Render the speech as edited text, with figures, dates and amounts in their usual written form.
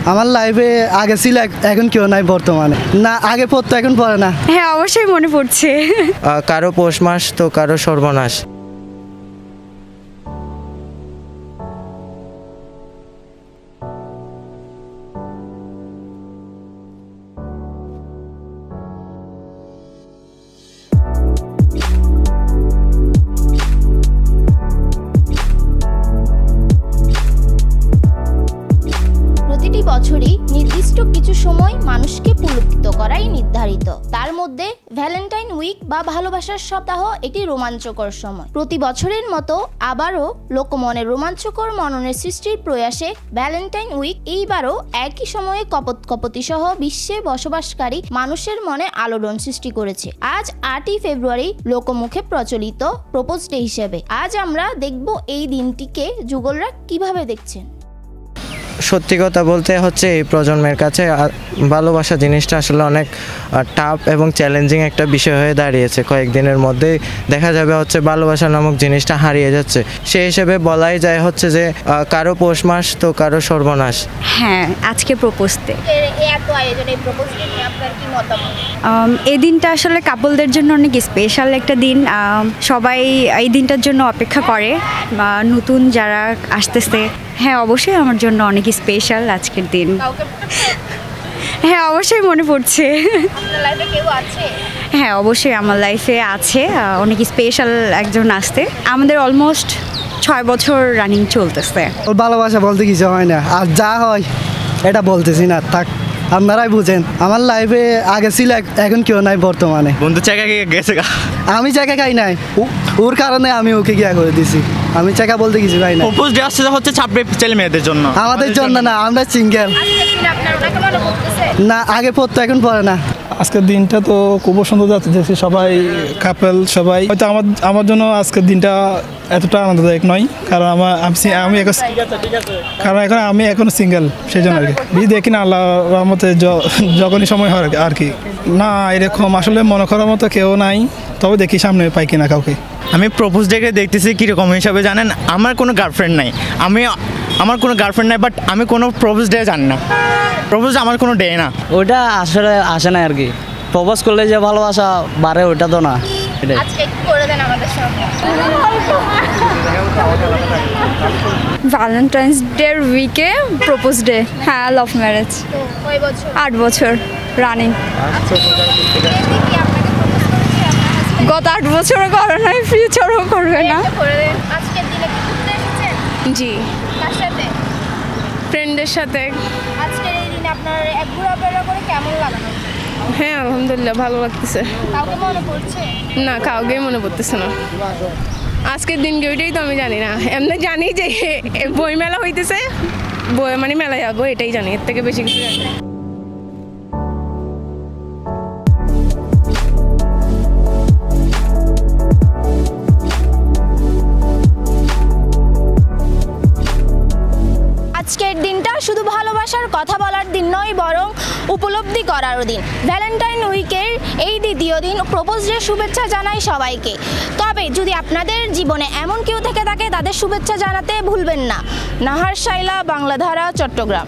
আমার লাইফে আগে ছিল এখন কেউ নাই বর্তমানে, না আগে পড়তো এখন পড়ে না। হ্যাঁ অবশ্যই মনে পড়ছে। কারো পৌষ মাস তো কারো সর্বনাশ। প্রতিটি বছরই নির্দিষ্ট কিছু সময় মানুষকে পুলকিত করাই নির্ধারিত। তার মধ্যে ভ্যালেন্টাইন উইক বা ভালোবাসার সপ্তাহ একটি রোমাঞ্চকর সময়। প্রতি বছরের মতো আবারও লোকমনে রোমাঞ্চকর মননের সৃষ্টির প্রয়াসে ভ্যালেন্টাইন উইক এইবারও একই সময়ে কপোতি সহ বিশ্বে বসবাসকারী মানুষের মনে আলোড়ন সৃষ্টি করেছে। আজ 8ই ফেব্রুয়ারি লোকমুখে প্রচলিত প্রপোজ ডে হিসেবে। আজ আমরা দেখব এই দিনটিকে যুগলরা কিভাবে দেখছেন। সত্যি কথা বলতে হচ্ছে এই প্রজন্মের কাছে ভালোবাসা জিনিসটা আসলে অনেক টাফ এবং চ্যালেঞ্জিং একটা বিষয় হয়ে দাঁড়িয়েছে। কয়েকদিনের মধ্যেই দেখা যাবে হচ্ছে ভালোবাসা নামক জিনিসটা হারিয়ে যাচ্ছে। সেই হিসেবে বলাই যায় হচ্ছে যে কারো পৌষ মাস তো কারো সর্বনাশ। হ্যাঁ আজকে প্রপোজ ডে। এই দিনটা আসলে কাপলদের জন্য অনেক স্পেশাল একটা দিন। সবাই এই দিনটার জন্য অপেক্ষা করে, নতুন যারা আসতেছে। হ্যাঁ অবশ্যই আমার জন্য অনেক স্পেশাল আজকের দিন। হ্যাঁ অবশ্যই মনে পড়ছে। হ্যাঁ অবশ্যই আমার লাইফে আছে অনেক স্পেশাল একজন আসতে। আমাদের অলমোস্ট 6 বছর রানিং চলতেছে। ভালোবাসা বলতে কিছু হয় না, আর যা হয় এটা বলতেছি না, থাক আপনারাই বুঝেন। আমার লাইফে আগে ছিল এখন কেউ নাই বর্তমানে। বন্ধু চাকা গেছে, আমি চাকা খাই নাই, ওর কারণে আমি ওকে গিয়া করে দিছি। আমি চাকা বলতে কিছু খাই না। প্রপোজ ডে আসছে হচ্ছে ছাপড়ে ছেলে মেয়েদের জন্য, আমাদের জন্য না, আমরা সিঙ্গেল। না আগে পড়তো এখন পড়ে না। আজকের দিনটা তো খুব সুন্দর যাচ্ছে, দেখছি সবাই কাপল সবাই। হয়তো আমার জন্য আজকের দিনটা এতটা আনন্দদায়ক নয়, কারণ আমি এখন সিঙ্গেল, সেই জন্য আর কি। বিয়ে দেখি না আল্লাহ রহমতে যখনই সময় হয় আর কি। না এরকম আসলে মনে করার মতো কেউ নাই, তবে দেখি সামনে পাই কিনা কাউকে। আমি প্রপোজ ডেকে দেখতেছি কীরকম হিসাবে জানেন, আমার কোনো গার্লফ্রেন্ড নাই। আমার কোনো গার্লফ্রেন্ড নাই, বাট আমি কোনো প্রপোজ ডে জানি না। প্রপোজ আমার কোনো ডে না, ওটা আসলে আসে না আর কি। প্রপোজ করলে যে ভালোবাসা বাড়ে ওটা তো না। ভ্যালেন্টাইন্স ডে উইকে প্রপোজ ডে। হ্যাঁ লাভ ম্যারেজ। 8 বছর রানিং। গত 8 বছরও করে নাই, ফিউচারও করবে না। জি ফ্রেন্ডদের সাথে। আজকের এই দিনে আপনার এক ঘোরাফেরা করে কেমন লাগলো? হ্যাঁ আলহামদুলিল্লাহ ভালো লাগতেছে। কাউকে মনে পড়ছে? না কাউকেই মনে পড়তেছে না। আজকের দিন ওইটাই তো আমি জানি না। এমনি জানি যে বই মেলা হইতেছে, বই মানে মেলায় যাবো, এটাই জানি, এর থেকে বেশি কিছু জানি না। আজকের দিনটা শুধু ভালোবাসার কথা বলার দিন নয়, বরং উপলব্ধি করারও দিন। ভ্যালেন্টাইন উইকের এই দ্বিতীয় দিন প্রপোজ ডে শুভেচ্ছা জানাই সবাইকে। তবে যদি আপনাদের জীবনে এমন কেউ থেকে থাকে, তাদের শুভেচ্ছা জানাতে ভুলবেন না। নাহার শাইলা, বাংলাধারা, চট্টগ্রাম।